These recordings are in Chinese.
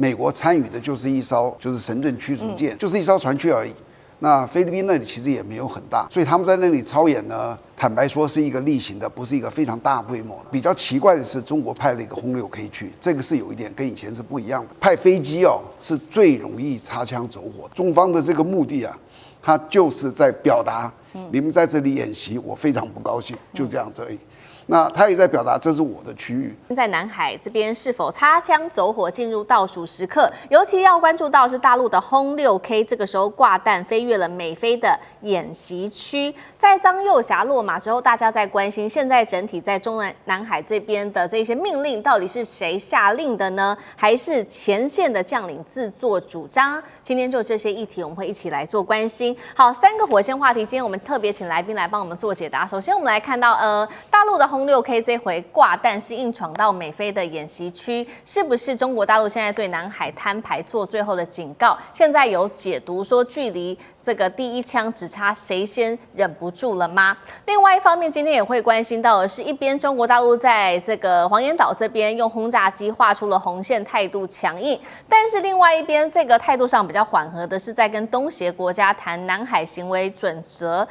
美国参与的就是一艘就是神盾驱逐舰，就是一艘船去而已。那菲律宾那里其实也没有很大，所以他们在那里操演呢，坦白说是一个例行的，不是一个非常大规模的。比较奇怪的是，中国派了一个轰6K 去，这个是有一点跟以前是不一样的。派飞机是最容易擦枪走火。中方的这个目的他就是在表达，你们在这里演习，我非常不高兴，就这样子而已。那他也在表达这是我的区域。在南海这边是否擦枪走火进入倒数时刻？尤其要关注到是大陆的轰6K，这个时候挂弹飞越了美菲的演习区。在张幼侠落马之后，大家在关心现在整体在中南海这边的这些命令到底是谁下令的呢？还是前线的将领自作主张？今天就这些议题，我们会一起来做关心。好，3个火线话题，今天我们特别请来宾来帮我们做解答。首先，我们来看到大陆的轰6K 这回挂弹是硬闯到美菲的演习区，是不是中国大陆现在对南海摊牌做最后的警告？现在有解读说，距离这个第一枪只差谁先忍不住了吗？另外一方面，今天也会关心到的是，一边中国大陆在这个黄岩岛这边用轰炸机画出了红线，态度强硬，但是另外一边这个态度上比较缓和的是在跟东协国家谈南海行为准则。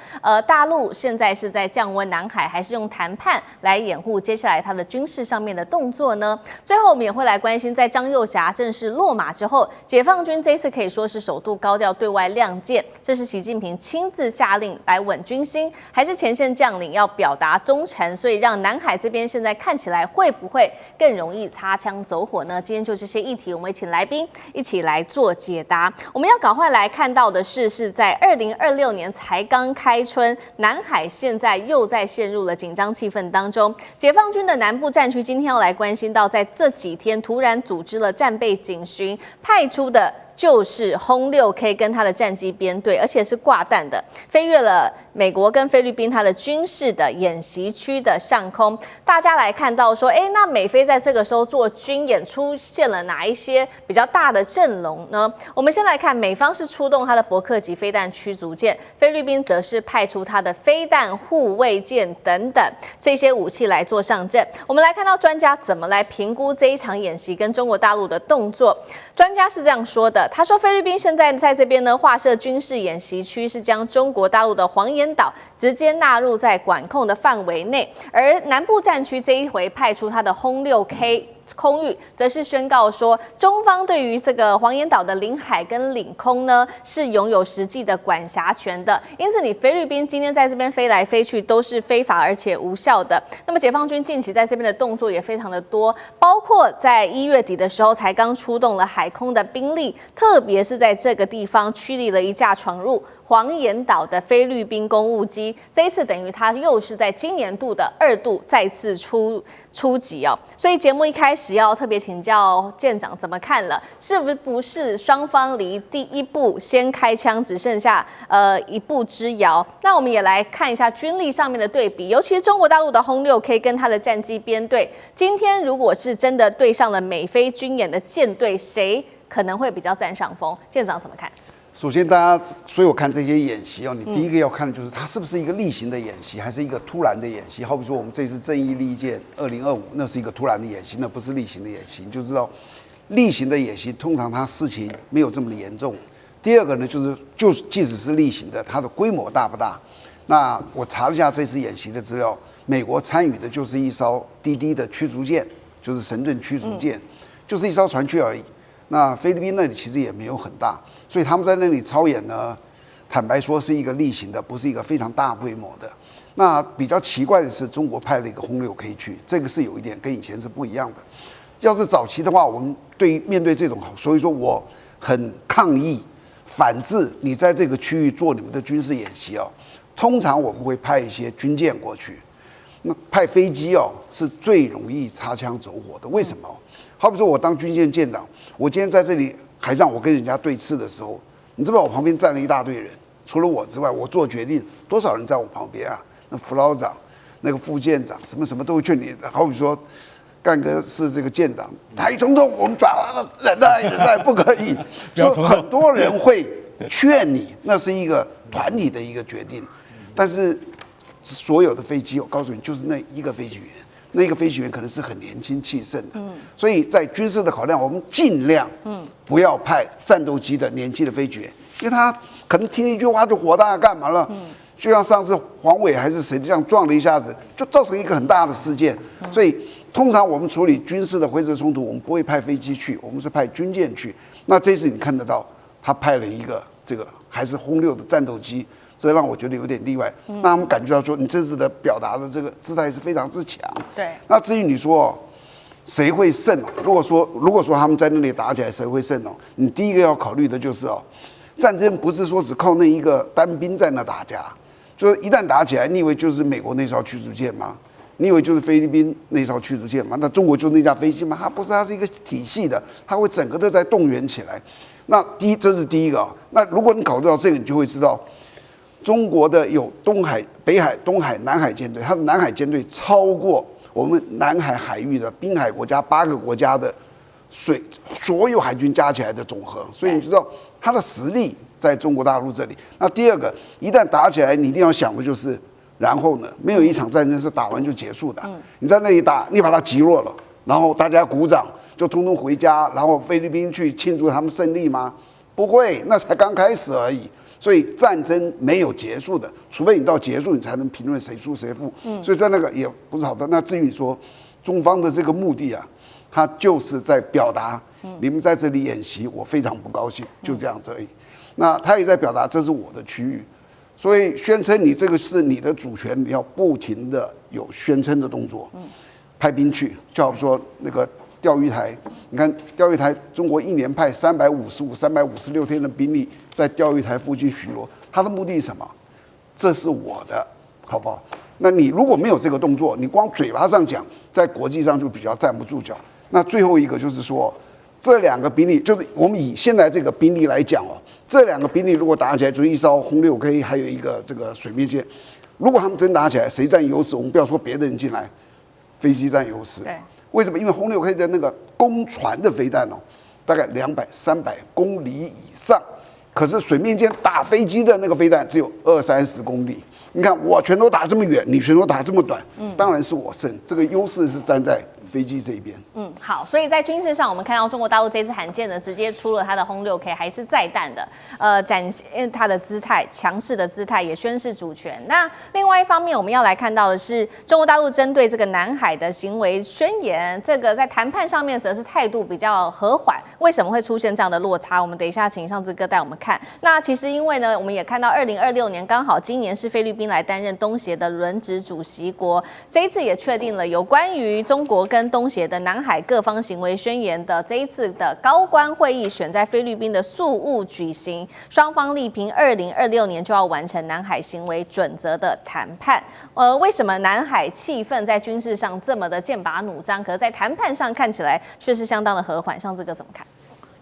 大陆现在是在降温南海，还是用谈判来掩护接下来它的军事上面的动作呢？最后我们也会来关心，在张幼侠正式落马之后，解放军这一次可以说是首度高调对外亮剑，这是习近平亲自下令来稳军心，还是前线将领要表达忠诚？所以让南海这边现在看起来会不会更容易擦枪走火呢？今天就这些议题，我们一起来宾一起来做解答。我们要赶快来看到的是在2026年才刚开春，南海现在又在陷入了紧张气氛当中。解放军的南部战区今天要来关心到，在这几天突然组织了战备警巡，派出的就是轰6K 跟他的战机编队，而且是挂弹的，飞越了美国跟菲律宾它的军事的演习区的上空。大家来看到说，那美菲在这个时候做军演出现了哪一些比较大的阵容呢？我们先来看，美方是出动它的伯克级飞弹驱逐舰，菲律宾则是派出它的飞弹护卫舰等等这些武器来做上阵。我们来看到专家怎么来评估这一场演习跟中国大陆的动作。专家是这样说的，他说菲律宾现在在这边呢划设军事演习区，是将中国大陆的黄岩岛直接纳入在管控的范围内，而南部战区这一回派出他的轰6K空域，则是宣告说，中方对于这个黄岩岛的领海跟领空呢，是拥有实际的管辖权的。因此，你菲律宾今天在这边飞来飞去都是非法而且无效的。那么，解放军近期在这边的动作也非常的多，包括在1月底的时候才刚出动了海空的兵力，特别是在这个地方驱离了一架闯入黄岩岛的菲律宾公务机。这一次等于他又是在今年度的2度再次出击哦。所以节目一开始要特别请教舰长怎么看了，是不是双方离第一步先开枪只剩下一步之遥？那我们也来看一下军力上面的对比，尤其是中国大陆的轰6K 跟他的战机编队，今天如果是真的对上了美菲军演的舰队，谁可能会比较占上风？舰长怎么看？首先，大家所有看这些演习你第一个要看的就是它是不是一个例行的演习，还是一个突然的演习。好比说，我们这次正义利剑2025，那是一个突然的演习，那不是例行的演习。你就知道，例行的演习通常它事情没有这么的严重。第二个呢，就是即使是例行的，它的规模大不大？那我查了一下这次演习的资料，美国参与的就是一艘滴滴的驱逐舰，就是神盾驱逐舰，就是一艘船去而已。那菲律宾那里其实也没有很大，所以他们在那里操演呢，坦白说是一个例行的，不是一个非常大规模的。那比较奇怪的是，中国派了一个轰6K去，这个是有一点跟以前是不一样的。要是早期的话，我们面对这种所以说我很抗议，反制你在这个区域做你们的军事演习通常我们会派一些军舰过去，那派飞机是最容易擦枪走火的。为什么？好比说，我当军舰舰长，我今天在这里海上，我跟人家对峙的时候，你知不知道我旁边站了一大堆人？除了我之外，我做决定，多少人在我旁边啊？那副老长、那个副舰长，什么什么都会劝你。好比说，干哥是这个舰长，台冲动，我们转完了，忍耐，不可以。所以很多人会劝你，那是一个团体的一个决定。但是所有的飞机，我告诉你，就是那一个飞行员。那个飞行员可能是很年轻气盛的，所以在军事的考量，我们尽量不要派战斗机的年轻的飞行员，因为他可能听一句话就火大干嘛了。就像上次黄伟还是谁这样撞了一下子，就造成一个很大的事件。所以通常我们处理军事的灰色冲突，我们不会派飞机去，我们是派军舰去。那这次你看得到，他派了一个这个还是轰6的战斗机，这让我觉得有点例外。让他们感觉到说，你这次的表达的这个姿态是非常之强。对。那至于你说谁会胜哦？如果说他们在那里打起来，谁会胜哦？你第一个要考虑的就是哦，战争不是说只靠那一个单兵在那打架。就是一旦打起来，你以为就是美国那艘驱逐舰吗？你以为就是菲律宾那艘驱逐舰吗？那中国就那架飞机吗？它不是，它是一个体系的，它会整个都在动员起来。那这是第一个。那如果你考虑到这个，你就会知道，中国的有东海、北海、东海、南海舰队，它的南海舰队超过我们南海海域的滨海国家8个国家的所有海军加起来的总和，所以你知道它的实力在中国大陆这里。那第二个，一旦打起来，你一定要想的就是，然后呢，没有一场战争是打完就结束的。你在那里打，你把它击落了，然后大家鼓掌，就通通回家，然后菲律宾去庆祝他们胜利吗？不会，那才刚开始而已。所以战争没有结束的，除非你到结束，你才能评论谁输谁负。所以在那个也不是好的。那至于你说中方的这个目的啊，他就是在表达，你们在这里演习，我非常不高兴，就这样子而已。那他也在表达，这是我的区域，所以宣称你这个是你的主权，你要不停的有宣称的动作，派兵去，就好比说那个钓鱼台，你看钓鱼台，中国一年派355、356天的兵力在钓鱼台附近巡逻，他的目的是什么？这是我的，好不好？那你如果没有这个动作，你光嘴巴上讲，在国际上就比较站不住脚。那最后一个就是说，这2个兵力，就是我们以现在这个兵力来讲哦，这2个兵力如果打起来，就是一艘轰6K，还有一个这个水面舰，如果他们真打起来，谁占优势？我们不要说别的人进来，飞机占优势。对，为什么？因为轰6K的那个攻船的飞弹哦，大概200、300公里以上，可是水面舰打飞机的那个飞弹只有20-30公里。你看我全都打这么远，你全都打这么短，当然是我胜。这个优势是站在飞机这一边。好，所以在军事上，我们看到中国大陆这次罕见的直接出了它的轰6K，还是载弹的，展现它的姿态，强势的姿态，也宣示主权。那另外一方面，我们要来看到的是中国大陆针对这个南海的行为宣言，这个在谈判上面则是态度比较和缓。为什么会出现这样的落差？我们等一下请尚志哥带我们看。那其实因为呢，我们也看到2026年刚好今年是菲律宾来担任东协的轮值主席国，这一次也确定了有关于中国跟东协的南海各方行为宣言的这一次的高官会议选在菲律宾的宿务举行，双方力拼2026年就要完成南海行为准则的谈判。为什么南海气氛在军事上这么的剑拔弩张，可是在谈判上看起来却是相当的和缓？尚志哥怎么看？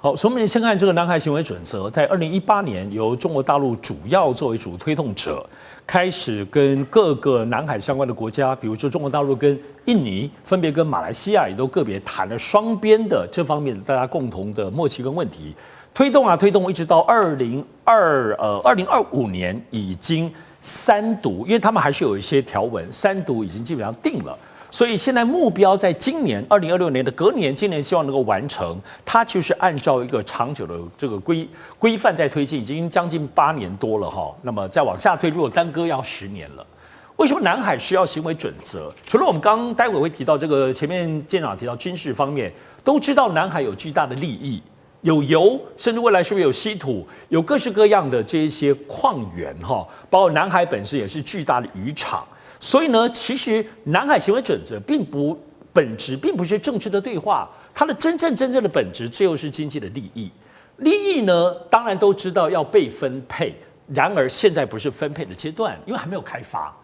好，首先先看这个南海行为准则，在2018年由中国大陆主要作为主推动者，开始跟各个南海相关的国家，比如说中国大陆跟印尼，分别跟马来西亚也都个别谈了双边的这方面的大家共同的默契跟问题，推动一直到2025年已经3读，因为他们还是有一些条文，3读已经基本上定了。所以现在目标在今年2026年的隔年，今年希望能够完成。它就是按照一个长久的这个规范在推进，已经将近8年多了哈。那么再往下推，如果耽搁要10年了。为什么南海需要行为准则？除了我们待会会提到这个，前面舰长提到军事方面，都知道南海有巨大的利益，有油，甚至未来是不是有稀土，有各式各样的这一些矿源哈，包括南海本身也是巨大的渔场。所以呢，其实南海行为准则本质并不是政治的对话，它的真正的本质就是经济的利益。利益呢，当然都知道要被分配，然而现在不是分配的阶段，因为还没有开发。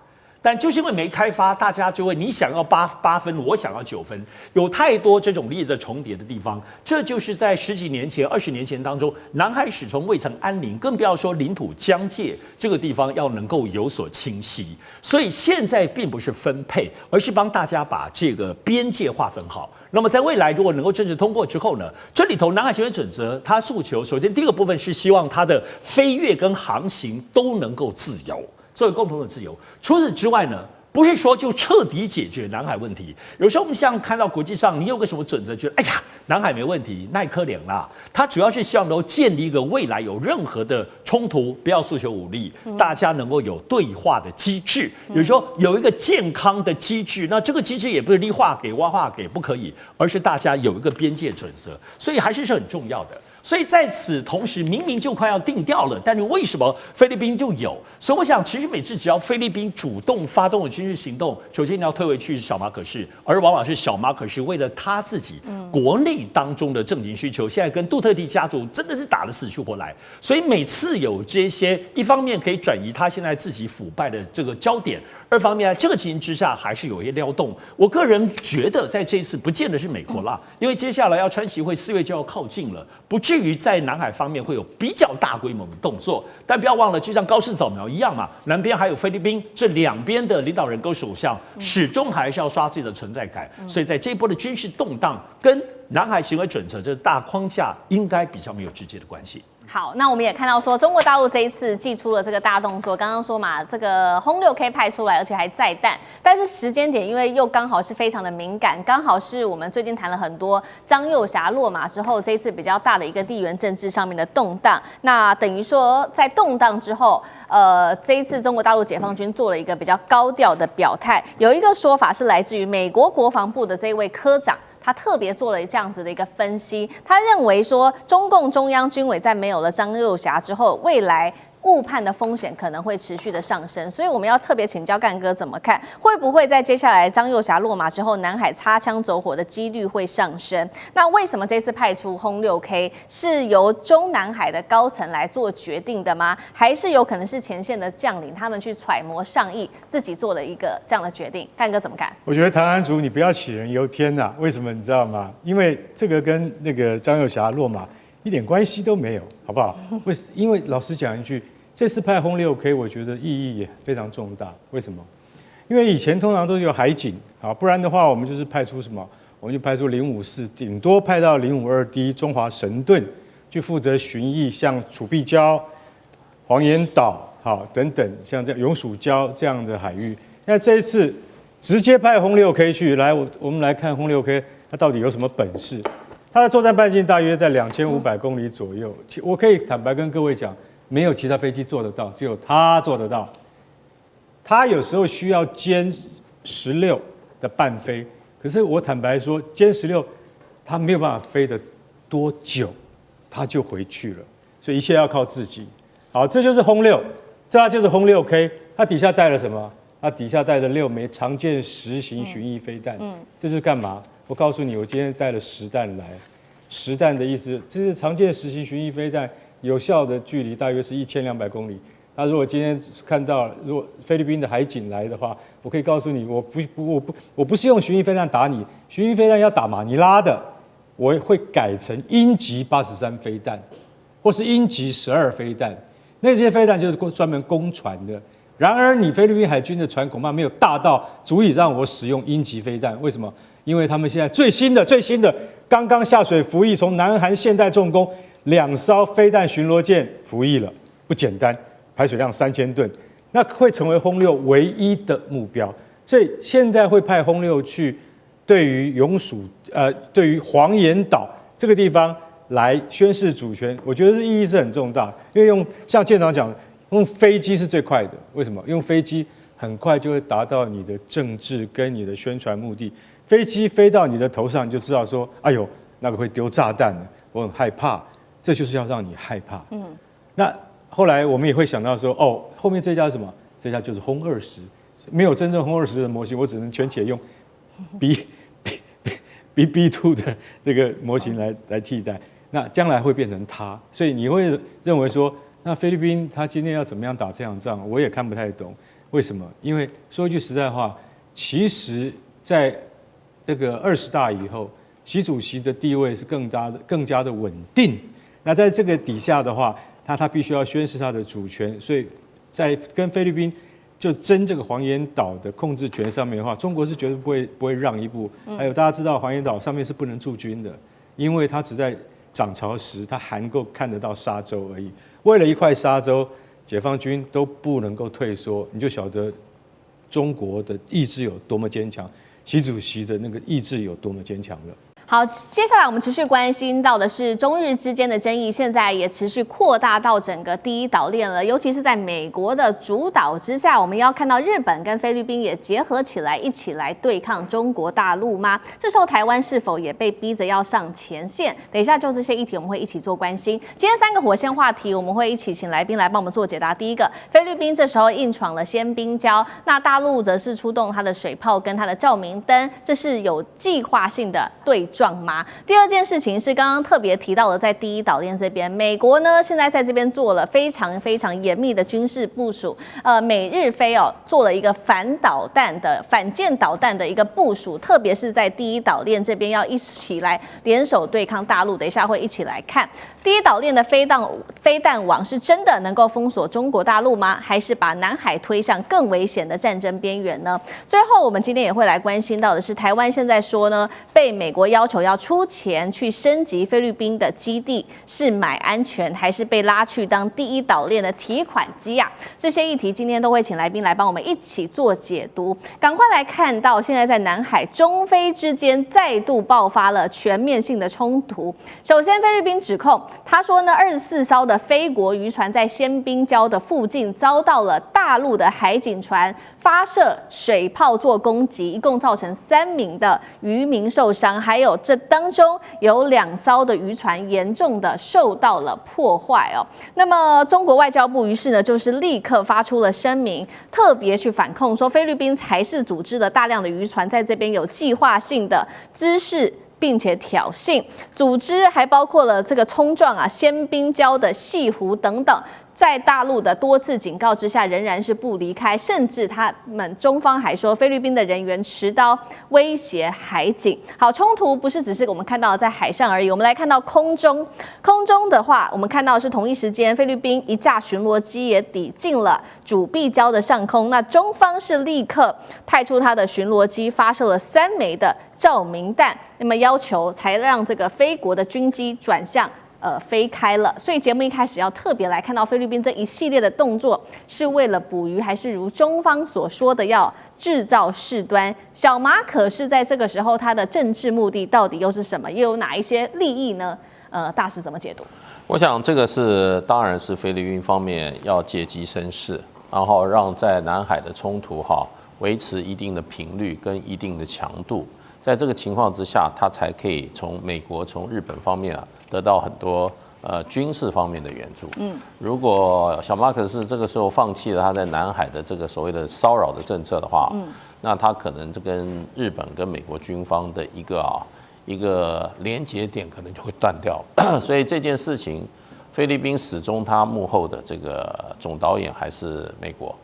但就是因为没开发，大家就会你想要8分，我想要9分，有太多这种利益的重叠的地方。这就是在10几年前、20年前当中，南海始终未曾安宁，更不要说领土疆界这个地方要能够有所清晰。所以现在并不是分配，而是帮大家把这个边界划分好。那么在未来如果能够正式通过之后呢，这里头南海行为准则它诉求，首先第一个部分是希望它的飞越跟航行都能够自由。作为共同的自由。除此之外呢，不是说就彻底解决南海问题。有时候我们像看到国际上，你有个什么准则，觉得哎呀，南海没问题，那可怜啦。他主要是希望能够建立一个未来有任何的冲突，不要诉求武力，大家能够有对话的机制。有时候有一个健康的机制，那这个机制也不是立话给挖话给，不可以，而是大家有一个边界准则，所以还是很重要的。所以在此同时，明明就快要定调了，但是为什么菲律宾就有？所以我想，其实每次只要菲律宾主动发动了军事行动，首先你要退回去是小马可仕，而往往是小马可仕为了他自己国内当中的政经需求，现在跟杜特地家族真的是打得死去活来。所以每次有这些，一方面可以转移他现在自己腐败的这个焦点，二方面在这个情形之下还是有一些撩动。我个人觉得在这一次不见得是美国啦，因为接下来要川习会4月就要靠近了，不至于在南海方面会有比较大规模的动作。但不要忘了，就像高市早苗一样嘛，南边还有菲律宾，这两边的领导人跟首相始终还是要刷自己的存在感。所以在这一波的军事动荡跟南海行为准则这大框架应该比较没有直接的关系。好，那我们也看到说，中国大陆这一次祭出了这个大动作。刚刚说嘛，这个轰6K 派出来，而且还载弹，但是时间点因为又刚好是非常的敏感，刚好是我们最近谈了很多张又侠落马之后，这一次比较大的一个地缘政治上面的动荡。那等于说在动荡之后，这一次中国大陆解放军做了一个比较高调的表态，有一个说法是来自于美国国防部的这位科长。他特别做了这样子的一个分析，他认为说，中共中央军委在没有了张又侠之后，未来误判的风险可能会持续的上升，所以我们要特别请教干哥怎么看，会不会在接下来张又侠落马之后，南海擦枪走火的几率会上升？那为什么这次派出轰6K 是由中南海的高层来做决定的吗？还是有可能是前线的将领他们去揣摩上意，自己做了一个这样的决定？干哥怎么看？我觉得唐安竹你不要杞人忧天呐、为什么你知道吗？因为这个跟那个张又侠落马一点关系都没有，好不好？因为老实讲一句。这次派轰6K，我觉得意义也非常重大。为什么？因为以前通常都是有海警啊，不然的话我们就是派出什么？我们就派出054，顶多派到052D 中华神盾去负责巡弋，像楚碧礁、黄岩岛好等等，像这样永暑礁这样的海域。那这一次直接派轰6K去，来我们来看轰6K它到底有什么本事？它的作战半径大约在2500公里左右。我可以坦白跟各位讲。没有其他飞机做得到，只有它做得到。它有时候需要歼16的伴飞，可是我坦白说，歼16它没有办法飞得多久，它就回去了。所以一切要靠自己。好，这就是轰6，这就是轰6K，它底下带了什么？它底下带了6枚常见实行巡弋飞弹。这是干嘛？我告诉你，我今天带了10弹来。10弹的意思，这是常见实行巡弋飞弹。有效的距离大约是1200公里。那如果今天看到如果菲律宾的海警来的话，我可以告诉你，我不是用巡弋飞弹打你，巡弋飞弹要打马尼拉的，我会改成鹰击83飞弹，或是鹰击12飞弹。那些飞弹就是专门攻船的。然而，你菲律宾海军的船恐怕没有大到足以让我使用鹰击飞弹。为什么？因为他们现在最新的刚刚下水服役，从南韩现代重工。2艘飞弹巡逻舰服役了，不简单，排水量3000吨，那会成为轰6唯一的目标。所以现在会派轰6去，对于对于黄岩岛这个地方来宣示主权，我觉得意义是很重大。因为像舰长讲，用飞机是最快的，为什么？用飞机很快就会达到你的政治跟你的宣传目的。飞机飞到你的头上，你就知道说，哎呦，那个会丢炸弹的，我很害怕。这就是要让你害怕。那后来我们也会想到说，哦，后面这架是什么？这架就是轰20，没有真正轰20的模型，我只能全且用 B2 的这个模型来替代。那将来会变成它，所以你会认为说，那菲律宾他今天要怎么样打这场仗，我也看不太懂。为什么？因为说一句实在话，其实在这个20大以后，习主席的地位是更加的稳定。那在这个底下的话，他必须要宣示他的主权，所以在跟菲律宾就争这个黄岩岛的控制权上面的话，中国是绝对不会让一步。还有大家知道黄岩岛上面是不能驻军的，因为它只在涨潮时，它还能够看得到沙洲而已。为了一块沙洲，解放军都不能够退缩，你就晓得中国的意志有多么坚强，习主席的那个意志有多么坚强了。好，接下来我们持续关心到的是中日之间的争议，现在也持续扩大到整个第一岛链了。尤其是在美国的主导之下，我们要看到日本跟菲律宾也结合起来，一起来对抗中国大陆吗？这时候台湾是否也被逼着要上前线？等一下就这些议题，我们会一起做关心。今天3个火线话题，我们会一起请来宾来帮我们做解答。第一个，菲律宾这时候硬闯了鲜滨礁，那大陆则是出动它的水炮跟它的照明灯，这是有计划性的对撞吗？第二件事情是刚刚特别提到的，在第一岛链这边，美国呢现在在这边做了非常非常严密的军事部署，美日菲做了一个反舰导弹的一个部署，特别是在第一岛链这边要一起来联手对抗大陆。等一下会一起来看第一岛链的飞弹网是真的能够封锁中国大陆吗？还是把南海推向更危险的战争边缘呢？最后，我们今天也会来关心到的是，台湾现在说呢，被美国要求要出钱去升级菲律宾的基地，是买安全还是被拉去当第一岛链的提款机啊？这些议题今天都会请来宾来帮我们一起做解读。赶快来看到，现在在南海中菲之间再度爆发了全面性的冲突。首先，菲律宾指控他说呢，24艘的菲国渔船在鲜滨礁的附近遭到了大陆的海警船发射水炮做攻击，一共造成3名的渔民受伤，还有这当中有2艘的渔船严重的受到了破坏哦。那么中国外交部于是呢，就是立刻发出了声明，特别去反控说菲律宾才是组织了大量的渔船在这边有计划性的滋事，并且挑衅，组织还包括了这个冲撞鲜滨礁的西湖等等。在大陆的多次警告之下，仍然是不离开，甚至他们中方还说菲律宾的人员持刀威胁海警。好，冲突不是只是我们看到的在海上而已，我们来看到空中的话，我们看到的是同一时间，菲律宾一架巡逻机也抵近了主碧礁的上空，那中方是立刻派出他的巡逻机发射了3枚的照明弹，那么要求才让这个菲国的军机转向飞开了。所以节目一开始要特别来看到菲律宾这一系列的动作，是为了捕鱼，还是如中方所说的要制造事端？小马可是在这个时候，他的政治目的到底又是什么？又有哪一些利益呢？大使怎么解读？我想这个当然是菲律宾方面要借机生事，然后让在南海的冲突维持一定的频率跟一定的强度。在这个情况之下，他才可以从美国、从日本方面得到很多军事方面的援助。如果小马可是这个时候放弃了他在南海的这个所谓的骚扰的政策的话，那他可能这跟日本跟美国军方的一个连结点可能就会断掉。所以这件事情，菲律宾始终他幕后的这个总导演还是美国。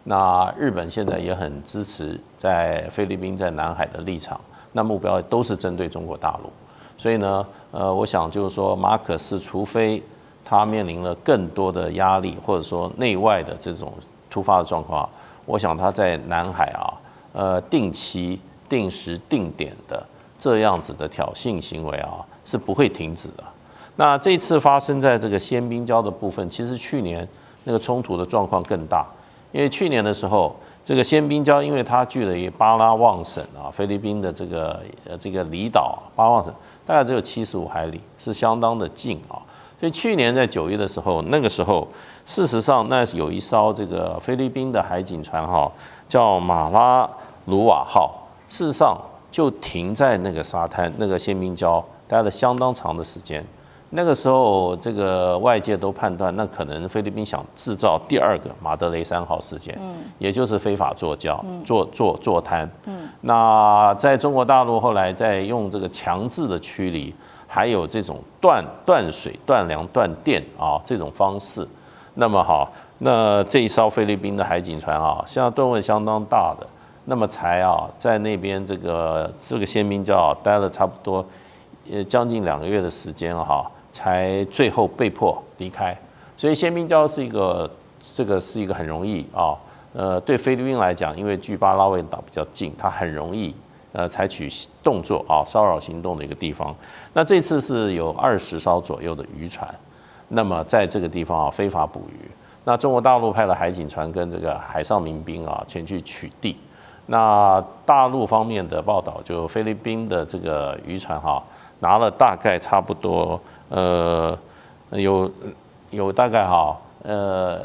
那日本现在也很支持在菲律宾在南海的立场。那目标都是针对中国大陆，所以呢，我想就是说，马可斯除非他面临了更多的压力，或者说内外的这种突发的状况，我想他在南海定期、定时、定点的这样子的挑衅行为是不会停止的。那这次发生在这个鲜滨礁的部分，其实去年那个冲突的状况更大，因为去年的时候。这个鲜滨礁，因为它距离巴拉望省菲律宾的这个离岛巴拉望省大概只有75海里，是相当的近所以去年在9月的时候，那个时候事实上那有一艘这个菲律宾的海警船叫马拉鲁瓦号，事实上就停在那个沙滩那个鲜滨礁待了相当长的时间。那个时候，这个外界都判断，那可能菲律宾想制造第2个马德雷3号事件，也就是非法做礁、坐滩。那在中国大陆后来在用这个强制的驱离，还有这种断水、断粮、断电这种方式，那么那这一艘菲律宾的海警船现在吨位相当大的，那么才在那边这个鲜滨礁待了差不多将近2个月的时间才最后被迫离开。所以鲜滨礁是一个很容易对菲律宾来讲，因为距巴拉望岛比较近，它很容易采取动作骚扰行动的一个地方。那这次是有20艘左右的渔船，那么在这个地方非法捕鱼。那中国大陆派了海警船跟这个海上民兵啊前去取缔。那大陆方面的报道，就菲律宾的这个渔船拿了大概差不多有大概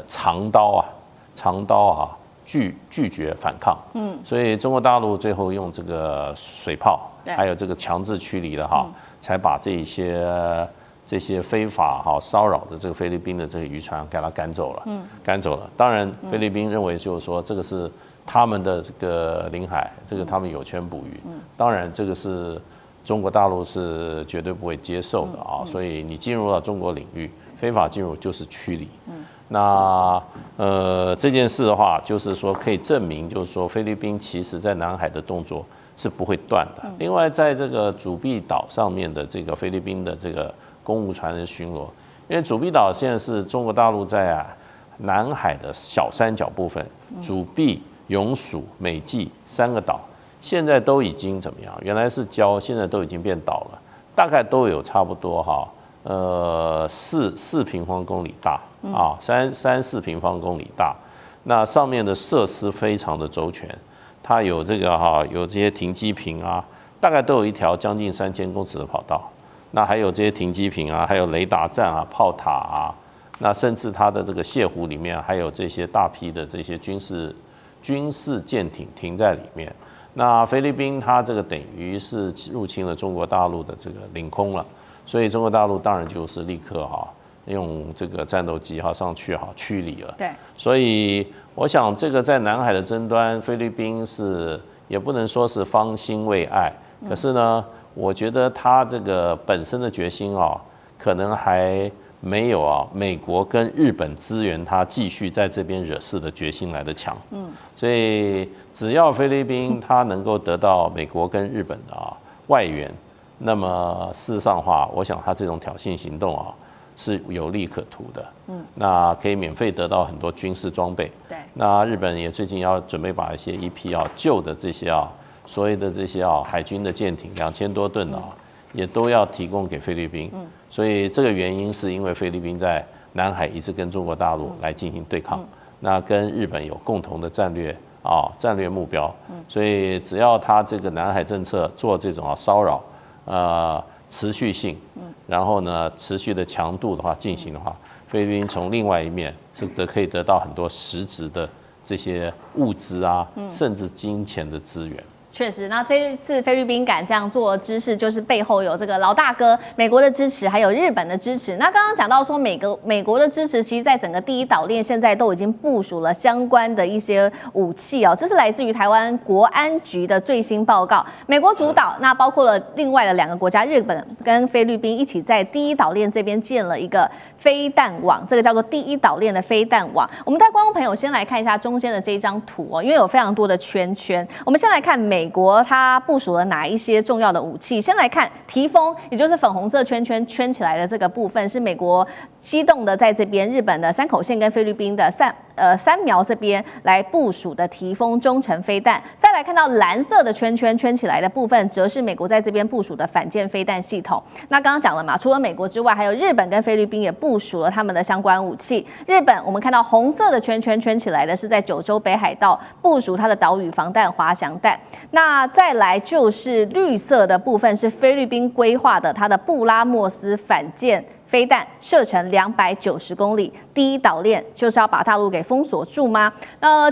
长刀拒绝反抗，所以中国大陆最后用这个水炮，还有这个强制驱离的才把这些非法骚扰的这个菲律宾的这个渔船给它赶走了。当然，菲律宾认为就是说这个是他们的这个领海，这个他们有权捕鱼。当然，这个是中国大陆是绝对不会接受的所以你进入到中国领域，非法进入就是驱离。那这件事的话，就是说可以证明，就是说菲律宾其实在南海的动作是不会断的。另外，在这个主碧岛上面的这个菲律宾的这个公务船的巡逻，因为主碧岛现在是中国大陆在南海的小三角部分，主碧、永暑、美济3个岛，现在都已经怎么样？原来是礁，现在都已经变岛了，大概都有差不多4平方公里大3-4平方公里大。那上面的设施非常的周全，它有这个有这些停机坪大概都有一条将近3000公尺的跑道。那还有这些停机坪还有雷达站炮塔那甚至它的这个泻湖里面还有这些大批的这些军事舰艇停在里面。那菲律宾它这个等于是入侵了中国大陆的这个领空了，所以中国大陆当然就是立刻用这个战斗机上去驱离了。对，所以我想这个在南海的争端，菲律宾是也不能说是方兴未艾，可是呢，我觉得他这个本身的决心可能还没有美国跟日本支援他继续在这边惹事的决心来得强。所以只要菲律宾他能够得到美国跟日本的外援，那么事实上的话，我想他这种挑衅行动是有利可图的。那可以免费得到很多军事装备。对，那日本也最近要准备把一批旧的这些所谓的这些海军的舰艇2000多吨也都要提供给菲律宾。所以这个原因是因为菲律宾在南海一直跟中国大陆来进行对抗，那跟日本有共同的战略目标。所以只要他这个南海政策做这种骚扰持续性，然后呢持续的强度的话进行的话，菲律宾从另外一面是可以得到很多实质的这些物资甚至金钱的资源。确实，那这一次菲律宾敢这样做的姿势，就是背后有这个老大哥美国的支持，还有日本的支持。那刚刚讲到说美国的支持，其实在整个第一岛链现在都已经部署了相关的一些武器这是来自于台湾国安局的最新报告。美国主导，那包括了另外的2个国家，日本跟菲律宾一起在第一岛链这边建了一个飞弹网，这个叫做第一岛链的飞弹网。我们带观众朋友先来看一下中间的这一张图因为有非常多的圈圈。我们先来看美国它部署了哪一些重要的武器？先来看提风，也就是粉红色圈圈圈起来的这个部分，是美国机动的在这边，日本的山口县跟菲律宾的三苗这边来部署的提风中程飞弹。再来看到蓝色的圈圈圈起来的部分，则是美国在这边部署的反舰飞弹系统。那刚刚讲了嘛，除了美国之外，还有日本跟菲律宾也部署了他们的相关武器。日本我们看到红色的圈圈圈起来的是在九州北海道部署它的岛屿防弹滑翔弹。那再来就是绿色的部分是菲律宾规划的它的布拉莫斯反舰飞弹，射程290公里。第一岛链就是要把大陆给封锁住吗？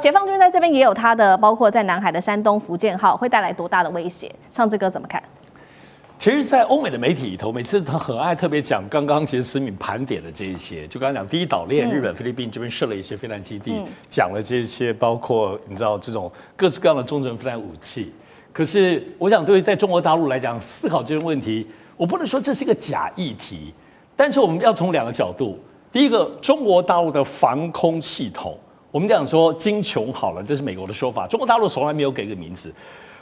解放军在这边也有它的，包括在南海的山东福建号，会带来多大的威胁？上志哥怎么看？其实，在欧美的媒体里头，每次他很爱特别讲刚刚其实思敏盘点的这一些，就刚刚讲第一岛链，日本、菲律宾这边设了一些飞弹基地，讲了这些，包括你知道这种各式各样的中程飞弹武器。可是，我想对于在中国大陆来讲，思考这个问题，我不能说这是一个假议题，但是我们要从2个角度。第一个，中国大陆的防空系统，我们讲说精穷好了，这是美国的说法，中国大陆从来没有给个名字。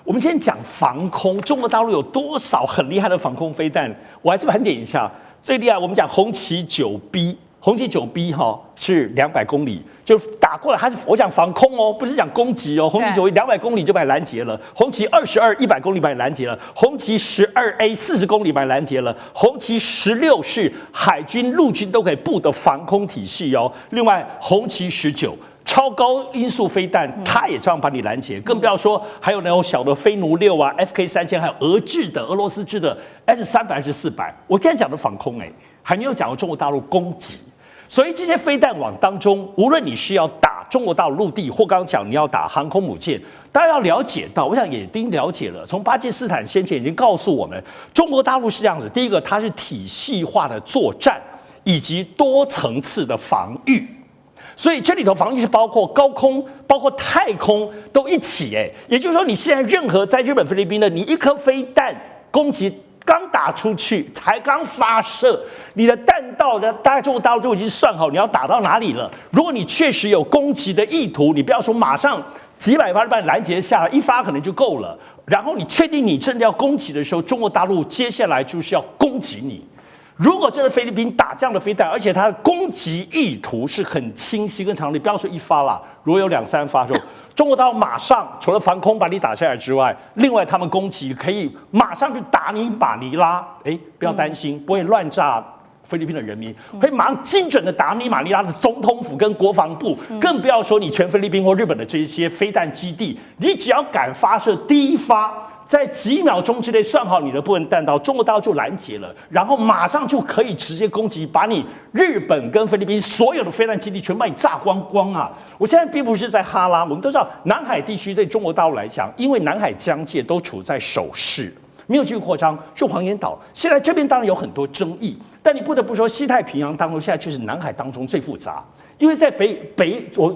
我们先讲防空，中国大陆有多少很厉害的防空飞弹？我还是盘点一下，最厉害我们讲红旗9B，红旗9B 是200公里，就打过来，它是我讲防空哦，不是讲攻击哦。红旗9B 200公里就把你拦截了，红旗22 100公里把你拦截了，红旗12A 40公里把你拦截了，红旗16是海军、陆军都可以布的防空体系哦。另外，红旗19。超高音速飞弹，它也照样把你拦截，更不要说还有那种小的飞弩6啊、FK3000，还有俄罗斯制的 S300、S400。我刚才讲的防空，还没有讲到中国大陆攻击。所以这些飞弹网当中，无论你是要打中国大陆陆地，或刚刚讲你要打航空母舰，大家要了解到，我想也已经了解了。从巴基斯坦先前已经告诉我们，中国大陆是这样子：第一个，它是体系化的作战，以及多层次的防御。所以这里头防御是包括高空、包括太空都一起，也就是说，你现在任何在日本、菲律宾的，你一颗飞弹攻击刚打出去，才刚发射，你的弹道的大概中国大陆就已经算好你要打到哪里了。如果你确实有攻击的意图，你不要说马上几百发就把你拦截下来，一发可能就够了。然后你确定你真的要攻击的时候，中国大陆接下来就是要攻击你。如果这个菲律宾打这样的飞弹，而且它的攻击意图是很清晰跟常理，不要说一发啦，如果有2、3发的时候，中国大陆马上除了防空把你打下来之外，另外他们攻击可以马上就打你马尼拉，不要担心，不会乱炸菲律宾的人民，会马上精准的打你马尼拉的总统府跟国防部，更不要说你全菲律宾或日本的这些飞弹基地，你只要敢发射第一发。在几秒钟之内算好你的部分弹道，中国大陆就拦截了，然后马上就可以直接攻击，把你日本跟菲律宾所有的飞弹基地全把你炸光光啊！我现在并不是在哈拉，我们都知道南海地区对中国大陆来讲，因为南海疆界都处在守势，没有继续扩张，就黄岩岛。现在这边当然有很多争议，但你不得不说，西太平洋当中现在就是南海当中最复杂。因为在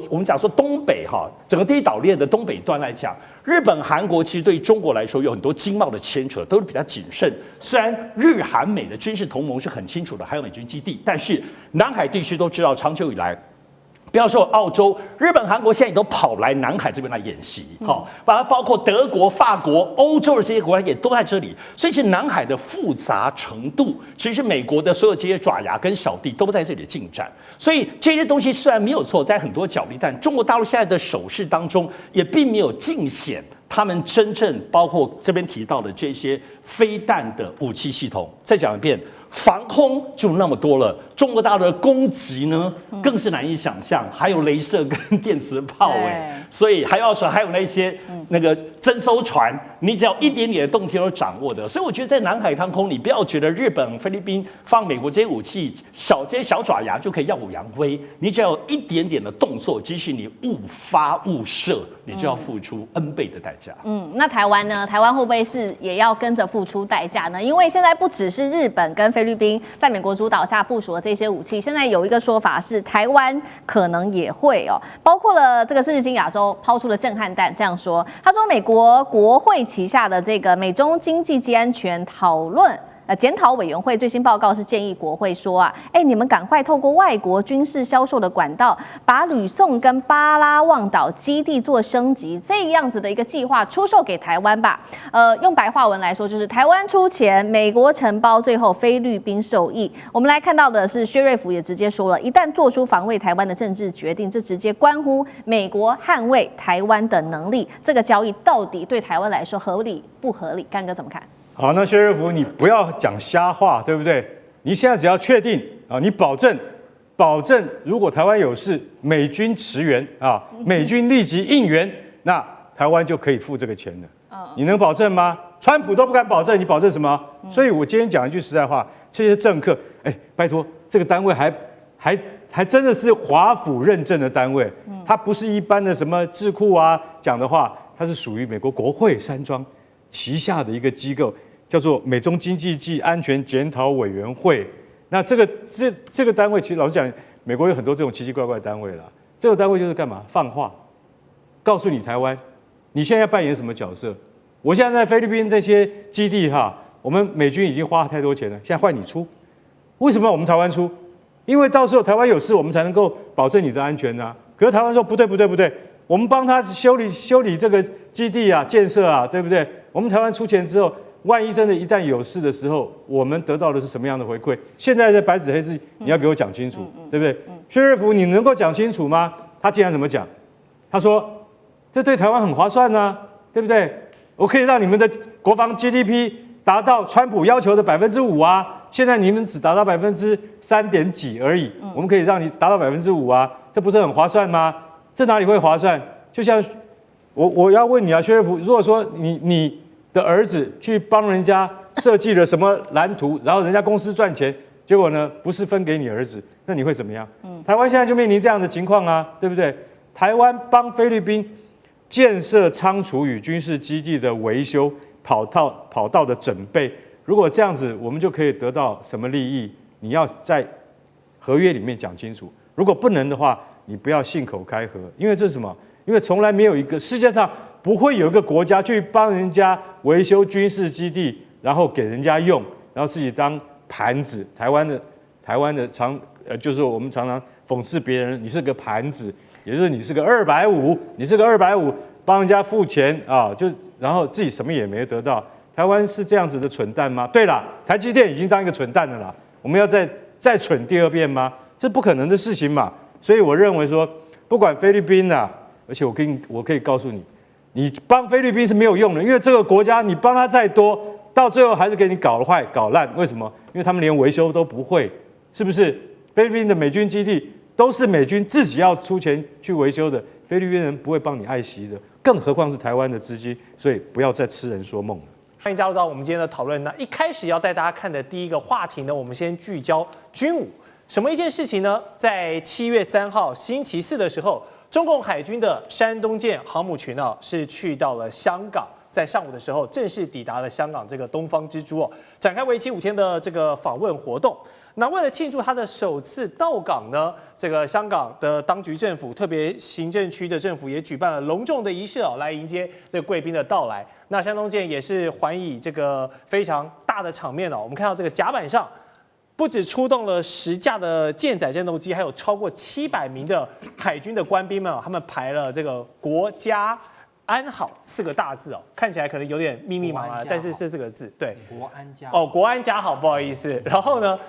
我们讲说东北整个第一岛链的东北端来讲，日本、韩国其实对中国来说有很多经贸的牵扯，都是比较谨慎。虽然日韩美的军事同盟是很清楚的，还有美军基地，但是南海地区都知道，长久以来。不要说澳洲、日本、韩国现在也都跑来南海这边来演习，把它包括德国、法国、欧洲的这些国家也都在这里，所以是南海的复杂程度，其实美国的所有这些爪牙跟小弟都在这里进展，所以这些东西虽然没有错，在很多角力，但中国大陆现在的手势当中也并没有尽显他们真正包括这边提到的这些飞弹的武器系统。再讲一遍。防空就那么多了，中国大陆的攻击呢，更是难以想象，还有雷射跟电磁炮所以还有那些那个征收船，你只要一点点的动天都掌握的。所以我觉得在南海航空，你不要觉得日本、菲律宾放美国这些武器，这些小爪牙就可以耀武扬威，你只要有一点点的动作，即使你误发误射，你就要付出 N 倍的代价。那台湾呢？台湾会不会是也要跟着付出代价呢？因为现在不只是日本跟菲律宾在美国主导下部署的这些武器，现在有一个说法是台湾可能也会包括了这个是日经亚洲抛出的震撼弹这样说，他说美国国会旗下的这个美中经济及安全检讨委员会最新报告是建议国会说你们赶快透过外国军事销售的管道，把吕宋跟巴拉望岛基地做升级，这样子的一个计划出售给台湾吧。用白话文来说，就是台湾出钱，美国承包，最后菲律宾受益。我们来看到的是，薛瑞福也直接说了，一旦做出防卫台湾的政治决定，这直接关乎美国捍卫台湾的能力。这个交易到底对台湾来说合理不合理？干哥怎么看？好，那薛瑞福，你不要讲瞎话，对不对？你现在只要确定你保证，如果台湾有事，美军驰援美军立即应援，那台湾就可以付这个钱了。你能保证吗？川普都不敢保证，你保证什么？所以我今天讲一句实在话，这些政客，拜托，这个单位还真的是华府认证的单位，它不是一般的什么智库讲的话，它是属于美国国会山庄旗下的一个机构。叫做美中经济暨安全检讨委员会。那这个单位，其实老实讲，美国有很多这种奇奇怪怪的单位啦。这个单位就是干嘛？放话，告诉你台湾，你现在要扮演什么角色？我现在在菲律宾这些基地我们美军已经花太多钱了，现在换你出。为什么要我们台湾出？因为到时候台湾有事，我们才能够保证你的安全啊。可是台湾说不对，我们帮他修理这个基地建设对不对？我们台湾出钱之后，万一真的一旦有事的时候，我们得到的是什么样的回馈？现在的白纸黑字，你要给我讲清楚，对不对？薛瑞福，你能够讲清楚吗？他竟然怎么讲？他说这对台湾很划算啊，对不对？我可以让你们的国防 GDP 达到川普要求的5%啊，现在你们只达到3点几而已，我们可以让你达到5%啊，这不是很划算吗？这哪里会划算？就像我要问你啊，薛瑞福，如果说你的儿子去帮人家设计了什么蓝图，然后人家公司赚钱，结果呢不是分给你儿子，那你会怎么样？台湾现在就面临这样的情况啊，对不对？台湾帮菲律宾建设仓储与军事基地的维修、跑道的整备，如果这样子，我们就可以得到什么利益？你要在合约里面讲清楚。如果不能的话，你不要信口开河，因为这是什么？因为从来没有一个世界上不会有一个国家去帮人家维修军事基地，然后给人家用，然后自己当盘子。台湾的就是我们常常讽刺别人，你是个盘子，也就是你是个250，你是个250，帮人家付钱啊，然后自己什么也没得到。台湾是这样子的蠢蛋吗？对啦，台积电已经当一个蠢蛋了啦，我们要再蠢第二遍吗？这不可能的事情嘛。所以我认为说，不管菲律宾啊，而且我可以告诉你，你帮菲律宾是没有用的，因为这个国家你帮他再多，到最后还是给你搞坏搞烂。为什么？因为他们连维修都不会，是不是？菲律宾的美军基地都是美军自己要出钱去维修的，菲律宾人不会帮你爱惜的，更何况是台湾的资金。所以不要再痴人说梦了。欢迎加入到我们今天的讨论。那一开始要带大家看的第一个话题呢，我们先聚焦军武。什么一件事情呢？在7月3号星期四的时候，中共海军的山东舰航母群是去到了香港，在上午的时候正式抵达了香港这个东方之珠展开为期5天的这个访问活动。那为了庆祝他的首次到港呢，这个香港的当局政府，特别行政区的政府也举办了隆重的仪式来迎接这个贵宾的到来。那山东舰也是还以这个非常大的场面我们看到这个甲板上不只出动了10架的舰载战斗机，还有超过700名的海军的官兵们他们排了这个国家安好4个大字看起来可能有点密密麻麻，但是这4个字，对，国安家国安家好，不好意思。然后呢，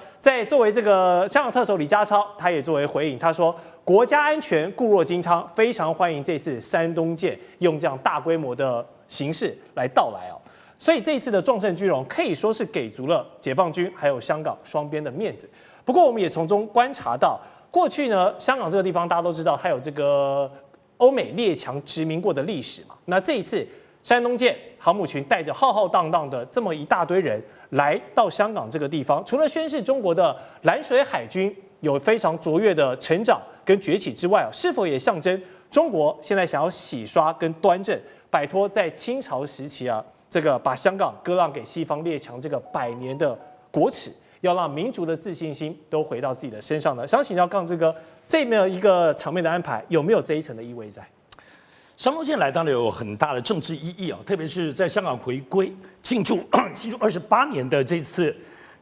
作为这个香港特首李家超，他也作为回应，他说国家安全固若金汤，非常欢迎这次山东舰用这样大规模的形式来到来所以这一次的壮盛军容可以说是给足了解放军还有香港双边的面子。不过我们也从中观察到，过去呢，香港这个地方大家都知道，它有这个欧美列强殖民过的历史嘛。那这一次山东舰航母群带着浩浩荡荡的这么一大堆人来到香港这个地方，除了宣示中国的蓝水海军有非常卓越的成长跟崛起之外是否也象征中国现在想要洗刷跟端正，摆脱在清朝时期这个把香港割让给西方列强这个100年的国耻，要让民族的自信心都回到自己的身上呢？想请教杠之哥，这么一个场面的安排有没有这一层的意味在？山东舰来当然有很大的政治意义特别是在香港回归庆祝28年的这次。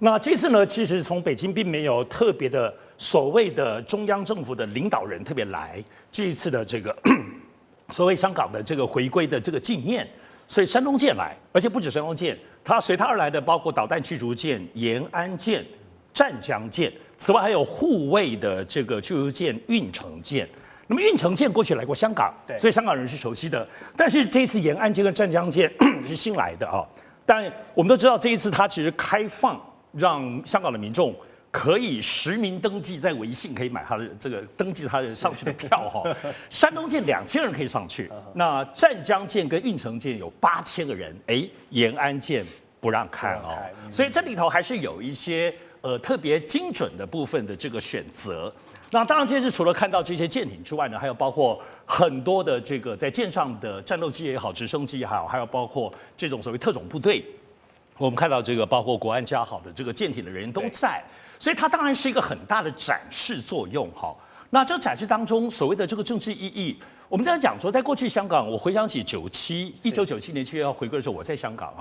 那这次呢，其实从北京并没有特别的所谓的中央政府的领导人特别来这一次的这个所谓香港的这个回归的这个纪念。所以山东舰来，而且不止山东舰，它随它而来的包括导弹驱逐舰、延安舰、湛江舰，此外还有护卫的这个驱逐舰运城舰。那么运城舰过去来过香港，所以香港人是熟悉的。但是这一次延安舰跟湛江舰是新来的但我们都知道这一次它其实开放，让香港的民众可以实名登记，在微信可以买他的这个登记他的上去的票山东舰2000人可以上去，那湛江舰跟运城舰有8000个人，延安舰不让看所以这里头还是有一些特别精准的部分的这个选择。那当然，这次除了看到这些舰艇之外呢，还有包括很多的这个在舰上的战斗机也好、直升机也好，还有包括这种所谓特种部队。我们看到这个包括国安家好的这个舰艇的人都在，所以它当然是一个很大的展示作用那这个展示当中所谓的这个政治意义，我们在讲说，在过去香港，我回想起1997年7月要回归的时候，我在香港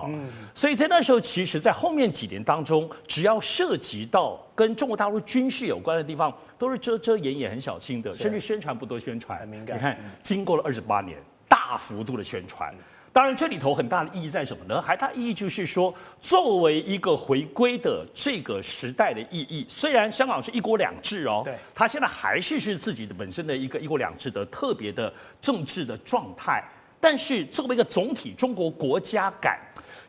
所以在那时候，其实在后面几年当中，只要涉及到跟中国大陆军事有关的地方，都是遮遮掩掩、很小心的，甚至宣传不多宣传。很敏感。你看，经过了28年，大幅度的宣传。当然，这里头很大的意义在什么呢？还大意义就是说，作为一个回归的这个时代的意义，虽然香港是一国两制哦，对，它现在还是自己的本身的一个一国两制的特别的政治的状态，但是作为一个总体中国国家感，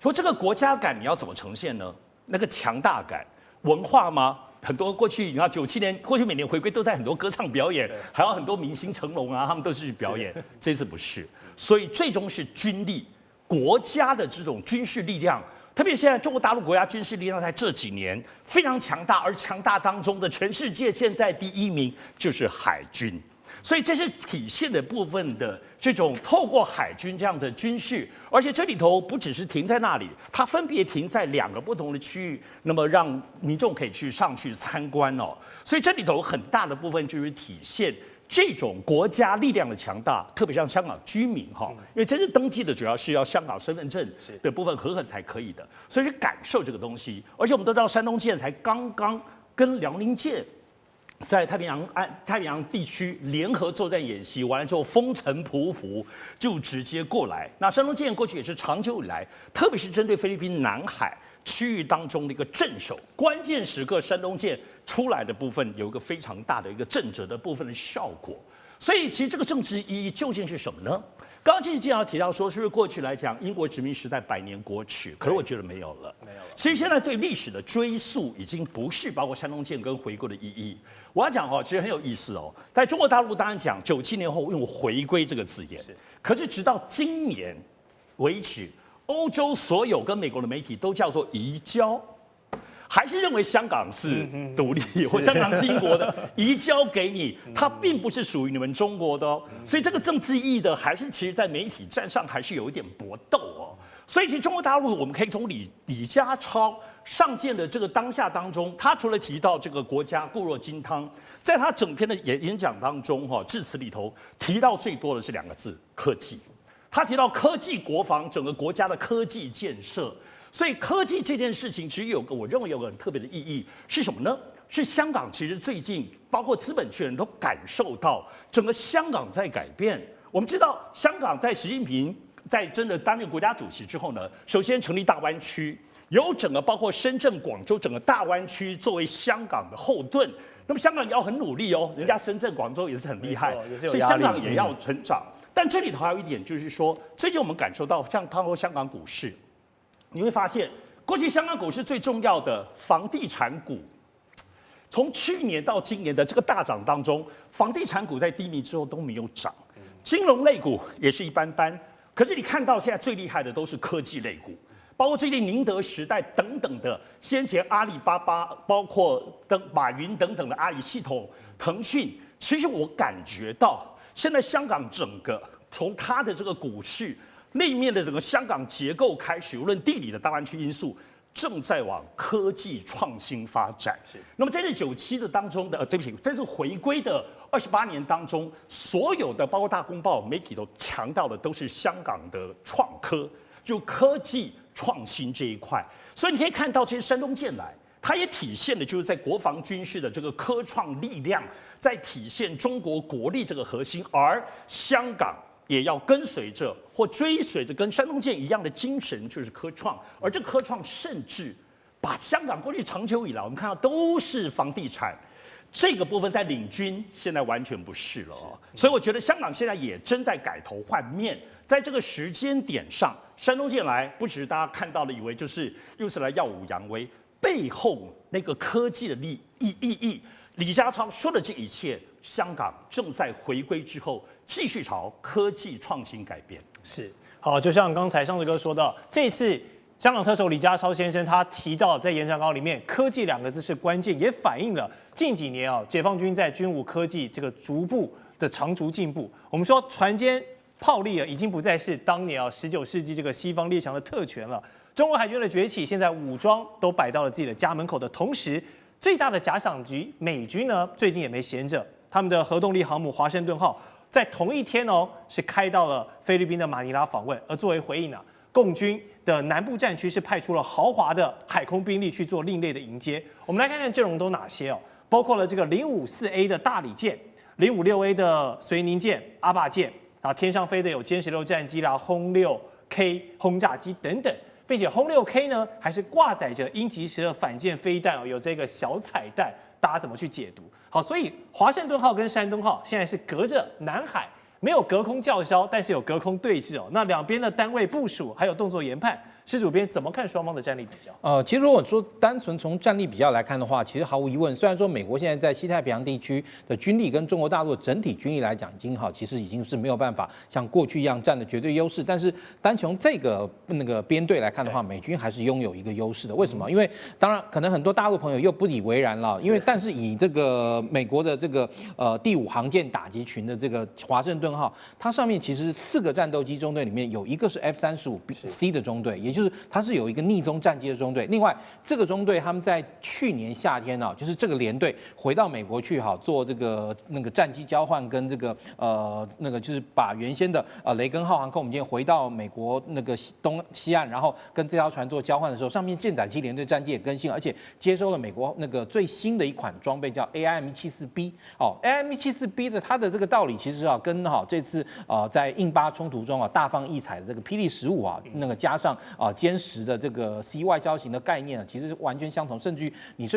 说这个国家感你要怎么呈现呢？那个强大感，文化吗？很多过去你看97年，过去每年回归都在很多歌唱表演，还有很多明星成龙啊，他们都是去表演，这次不是。所以最终是军力，国家的这种军事力量，特别现在中国大陆国家军事力量在这几年非常强大，而强大当中的全世界现在第1名就是海军，所以这是体现的部分的这种透过海军这样的军事，而且这里头不只是停在那里，它分别停在2个不同的区域，那么让民众可以上去参观哦，所以这里头很大的部分就是体现这种国家力量的强大，特别像香港居民哈，因为真正登记的主要是要香港身份证的部分合格才可以的，所以是感受这个东西。而且我们都知道，山东舰才刚刚跟辽宁舰在太平洋地区联合作战演习完了之后，风尘仆仆就直接过来。那山东舰过去也是长久以来，特别是针对菲律宾南海区域当中的一个镇守，关键时刻山东舰出来的部分有一个非常大的一个震慑的部分的效果。所以其实这个政治意义究竟是什么呢？刚刚其实经常提到说，是不是过去来讲英国殖民时代100年国耻？可是我觉得没有了。其实现在对历史的追溯已经不是包括山东舰跟回归的意义。我要讲哦，其实很有意思哦。在中国大陆当然讲97年后用回归这个字眼，可是直到今年为止，欧洲所有跟美国的媒体都叫做移交。还是认为香港是独立，或香港是英国的，移交给你，它并不是属于你们中国的哦。所以这个政治意义的，还是其实在媒体战上还是有一点搏斗哦。所以其实中国大陆，我们可以从李家超上舰的这个当下当中，他除了提到这个国家固若金汤，在他整篇的演讲当中，致辞里头提到最多的是2个字：科技。他提到科技国防，整个国家的科技建设。所以科技这件事情，其实我认为有个很特别的意义是什么呢？是香港其实最近包括资本圈人都感受到整个香港在改变。我们知道香港在习近平在真的担任国家主席之后呢，首先成立大湾区，有整个包括深圳、广州整个大湾区作为香港的后盾。那么香港也要很努力哦，人家深圳、广州也是很厉害，所以香港也要成长。但这里头还有一点就是说，最近我们感受到像包括香港股市。你会发现，过去香港股市最重要的房地产股，从去年到今年的这个大涨当中，房地产股在低迷之后都没有涨，金融类股也是一般般。可是你看到现在最厉害的都是科技类股，包括最近宁德时代等等的，先前阿里巴巴，包括马云等等的阿里系统、腾讯，其实我感觉到现在香港整个从它的这个股市。内面的整个香港结构开始，无论地理的大湾区因素，正在往科技创新发展。那么在这97的当中的，对不起，这是回归的28年当中，所有的包括大公报媒体都强调的都是香港的创科，就科技创新这一块。所以你可以看到，其实山东舰来，它也体现的就是在国防军事的这个科创力量，在体现中国国力这个核心，而香港。也要跟随着或追随着跟山东舰一样的精神，就是科创。而这科创甚至把香港过去长久以来我们看到都是房地产这个部分在领军，现在完全不是了哦。所以我觉得香港现在也正在改头换面，在这个时间点上，山东舰来不只是大家看到了以为就是又是来耀武扬威，背后那个科技的意义，李家超说的这一切，香港正在回归之后。继续朝科技创新改变是好，就像刚才上次哥说到，这次香港特首李家超先生他提到在演讲稿里面，科技2个字是关键，也反映了近几年解放军在军武科技这个逐步的长足进步。我们说船坚炮利已经不再是当年19世纪这个西方列强的特权了。中国海军的崛起，现在武装都摆到了自己的家门口的同时，最大的假想敌美军呢，最近也没闲着，他们的核动力航母华盛顿号。在同一天是开到了菲律宾的马尼拉访问，而作为回应共军的南部战区是派出了豪华的海空兵力去做另类的迎接。我们来看看阵容都哪些包括了这个054A 的大理舰、056A 的绥宁舰、阿坝舰天上飞的有歼16战机啦、轰6 K 轰炸机等等。并且轰6K 呢，还是挂载着鹰击12反舰飞弹哦，有这个小彩蛋，大家怎么去解读？好，所以华盛顿号跟山东号现在是隔着南海，没有隔空叫嚣，但是有隔空对峙哦。那两边的单位部署还有动作研判，施主编怎么看双方的战力比较？其实如果说单纯从战力比较来看的话，其实毫无疑问，虽然说美国现在在西太平洋地区的军力跟中国大陆整体军力来讲，其实已经是没有办法像过去一样占的绝对优势。但是单从这个编队来看的话，美军还是拥有一个优势的。为什么？因为当然可能很多大陆朋友又不以为然了，因为但是以这个美国的这个第5航舰打击群的这个华盛顿号，它上面其实4个战斗机中队里面有一个是 F-35C 的中队，也就是它是有一个逆中战机的中队。另外，这个中队他们在去年夏天就是这个联队回到美国去做这个战机交换，跟这个就是把原先的雷根号航空母舰回到美国东西岸，然后跟这条船做交换的时候，上面舰载机联队战机也更新，而且接收了美国最新的一款装备叫 AIM-174B。AIM-174B 的它的这个道理其实跟这次在印巴冲突中大放异彩的这个霹雳15加上歼10的这个 C 外交型的概念其实是完全相同，甚至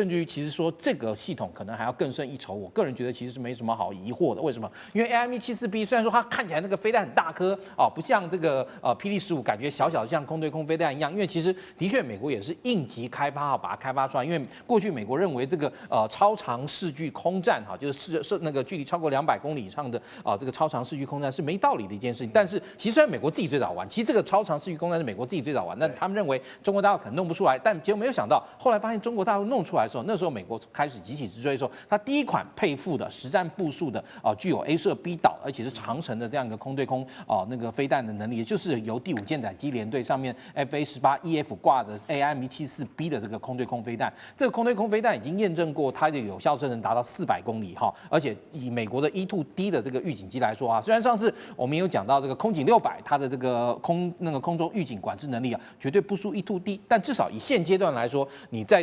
于其实说这个系统可能还要更胜一筹。我个人觉得其实是没什么好疑惑的。为什么？因为 AIM-174B 虽然说它看起来那个飞弹很大颗不像这个霹雳15感觉小小像空对空飞弹一样，因为其实的确美国也是应急开发把它开发出来。因为过去美国认为这个超长视距空战就是距离超过200公里以上的这个超长视距空战是没道理的一件事情。但是其实虽然美国自己最早玩，其实这个超长视距空战是美国自己最早玩，但他们认为中国大陆可能弄不出来，但结果没有想到，后来发现中国大陆弄出来的时候，那时候美国开始急起直追的时候，它第一款配附的实战部署的具有 A 射 B 导，而且是长程的这样一个空对空飞弹的能力，也就是由第5舰载机联队上面 FA-18EF 挂着 AIM-174B 的这个空对空飞弹。这个空对空飞弹已经验证过它的有效射程达到400公里而且以美国的 E-2D 的这个预警机来说虽然上次我们有讲到这个空警600它的这个空中预警管制能力绝对不输 E-2D， 但至少以现阶段来说，你在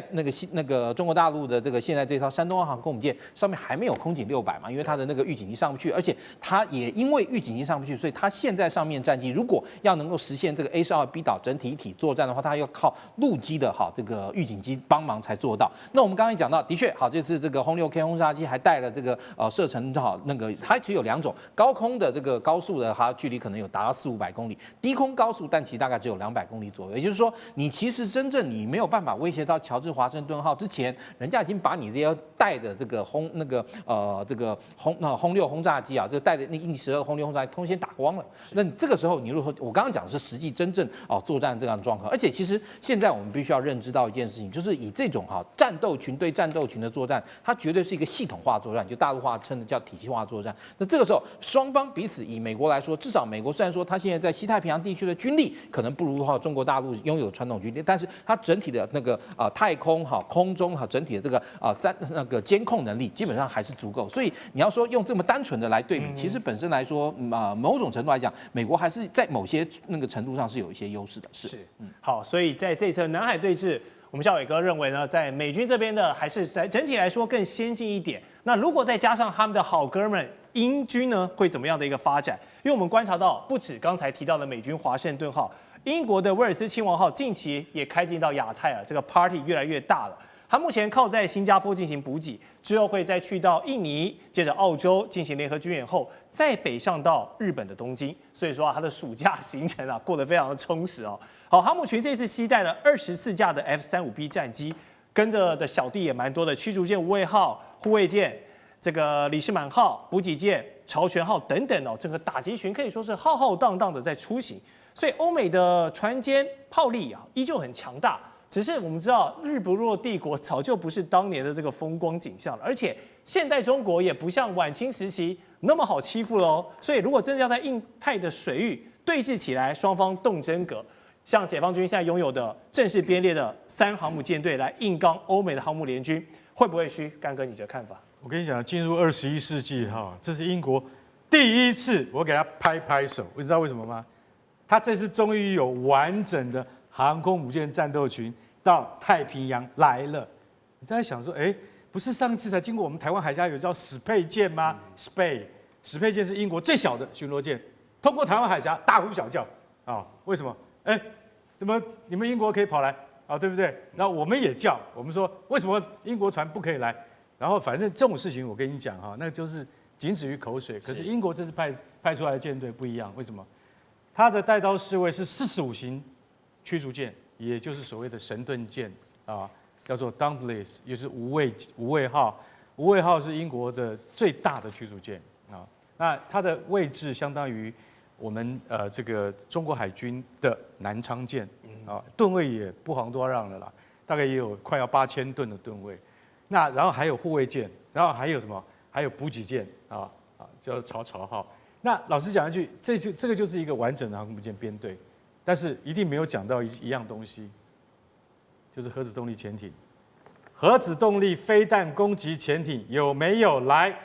中国大陆的这个现在这套山东号航空母舰上面还没有空警600嘛，因为它的那个预警机上不去，而且它也因为预警机上不去，所以它现在上面战机如果要能够实现这个 A-12B 导整体一体作战的话，它要靠陆基的这个预警机帮忙才做到。那我们刚才讲到，的确这次这个轰6K 轰炸机还带了这个射程它其实有2种，高空的这个高速的它距离可能有达到400-500公里，低空高速但其实大概只有200公里左右。也就是说，你其实真正你没有办法威胁到乔治华盛顿号之前，人家已经把你这些带的这个轰6轰炸机这个带的鹰12轰6轰炸机通先打光了。那你这个时候，你如果说我刚刚讲的是实际真正作战这样的状况，而且其实现在我们必须要认知到一件事情，就是以这种战斗群对战斗群的作战，它绝对是一个系统化作战，就大陆话称的叫体系化作战。那这个时候双方彼此以美国来说，至少美国虽然说它现在在西太平洋地区的军力可能不如中国大陆拥有的传统军力，但是它整体的太空空中整体的这个监控能力基本上还是足够。所以你要说用这么单纯的来对比，其实本身来说某种程度来讲，美国还是在某些程度上是有一些优势的。好，所以在这次南海对峙，我们孝瑋哥认为呢，在美军这边的还是在整体来说更先进一点。那如果再加上他们的好哥们英军呢，会怎么样的一个发展？因为我们观察到，不止刚才提到的美军华盛顿号，英国的威尔斯亲王号近期也开进到亚太了，这个 party 越来越大了。它目前靠在新加坡进行补给，之后会再去到印尼，接着澳洲进行联合军演后，再北上到日本的东京。所以说它的暑假行程过得非常的充实好，航母群这次携带了24架的 F-35B 战机，跟着的小弟也蛮多的，驱逐舰无畏号、护卫舰、这个李士满号、补给舰、朝泉号等等整个打击群可以说是浩浩荡荡的在出行。所以欧美的船坚炮利依旧很强大。只是我们知道，日不落帝国早就不是当年的这个风光景象了，而且现代中国也不像晚清时期那么好欺负喽。所以，如果真的要在印太的水域对峙起来，双方动真格，像解放军现在拥有的正式编列的3航母舰队来硬刚欧美的航母联军，会不会虚？干哥，你的看法？我跟你讲，进入21世纪这是英国第一次，我给他拍拍手。你知道为什么吗？他这次终于有完整的航空母舰战斗群到太平洋来了。你大家想说，不是上次才经过我们台湾海峡有叫史佩舰吗？史佩舰是英国最小的巡逻舰，通过台湾海峡大呼小叫，啊，为什么？哎，怎么你们英国可以跑来啊，对不对？然后我们也叫，我们说为什么英国船不可以来？然后反正这种事情我跟你讲哈，那就是仅止于口水。可是英国这次派出来的舰队不一样，为什么？它的带刀侍卫是45型驱逐舰，也就是所谓的神盾舰啊，叫做 Dauntless， 也就是无畏号。无畏号是英国的最大的驱逐舰啊，那它的位置相当于我们这个中国海军的南昌舰啊，吨位也不遑多让了啦，大概也有快要8000吨的吨位。那然后还有护卫舰，然后还有什么？还有补给舰叫曹号。那老实讲一句，这个就是一个完整的航空母舰编队，但是一定没有讲到一样东西，就是核子动力潜艇。核子动力飞弹攻击潜艇有没有来？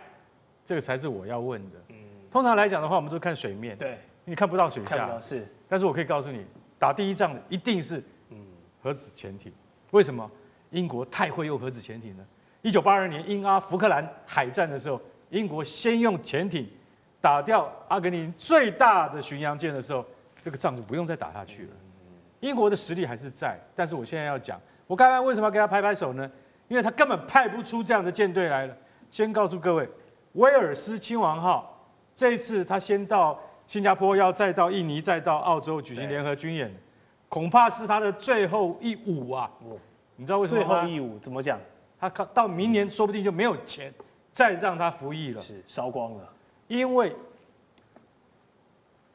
这个才是我要问的。通常来讲的话，我们都看水面，对，你看不到水下看不到，是。但是我可以告诉你，打第一仗的一定是核子潜艇。为什么？英国太会用核子潜艇了。1982年英阿福克兰海战的时候，英国先用潜艇打掉阿根廷最大的巡洋舰的时候，这个仗就不用再打下去了。英国的实力还是在，但是我现在要讲，我刚刚为什么要给他拍拍手呢？因为他根本派不出这样的舰队来了。先告诉各位，威尔斯亲王号这一次他先到新加坡，要再到印尼，再到澳洲举行联合军演，恐怕是他的最后一舞啊！你知道为什么吗？最后一舞怎么讲？他到明年说不定就没有钱再让他服役了，是烧光了。因为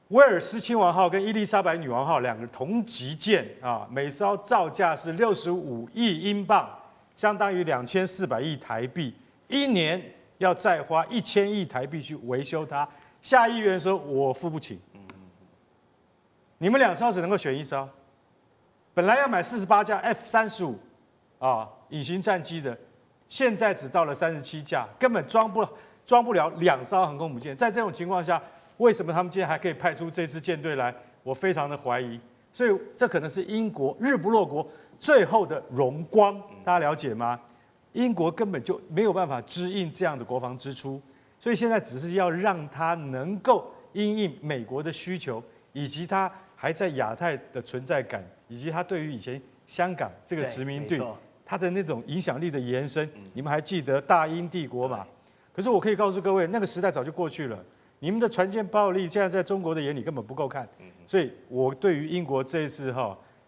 威尔斯亲王号跟伊丽莎白女王号两个同级舰啊，每艘造价是65亿英镑。相当于2400亿台币，一年要再花1000亿台币去维修它。下议员说：“我付不起。”你们2艘只能够选1艘，本来要买48架 F-35隐形战机的，现在只到了37架，根本装不了2艘航空母舰。在这种情况下，为什么他们今天还可以派出这支舰队来？我非常的怀疑。所以这可能是英国日不落国最后的荣光，大家了解吗？英国根本就没有办法支应这样的国防支出，所以现在只是要让它能够因应美国的需求，以及它还在亚太的存在感，以及它对于以前香港这个殖民地它的那种影响力的延伸。你们还记得大英帝国嘛？可是我可以告诉各位，那个时代早就过去了。你们的船舰暴力现在在中国的眼里根本不够看，所以我对于英国这一次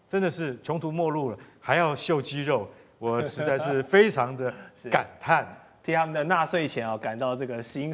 真的是穷途末路了，还要秀肌肉，我实在是非常的感叹，替他们的纳税钱感到这个心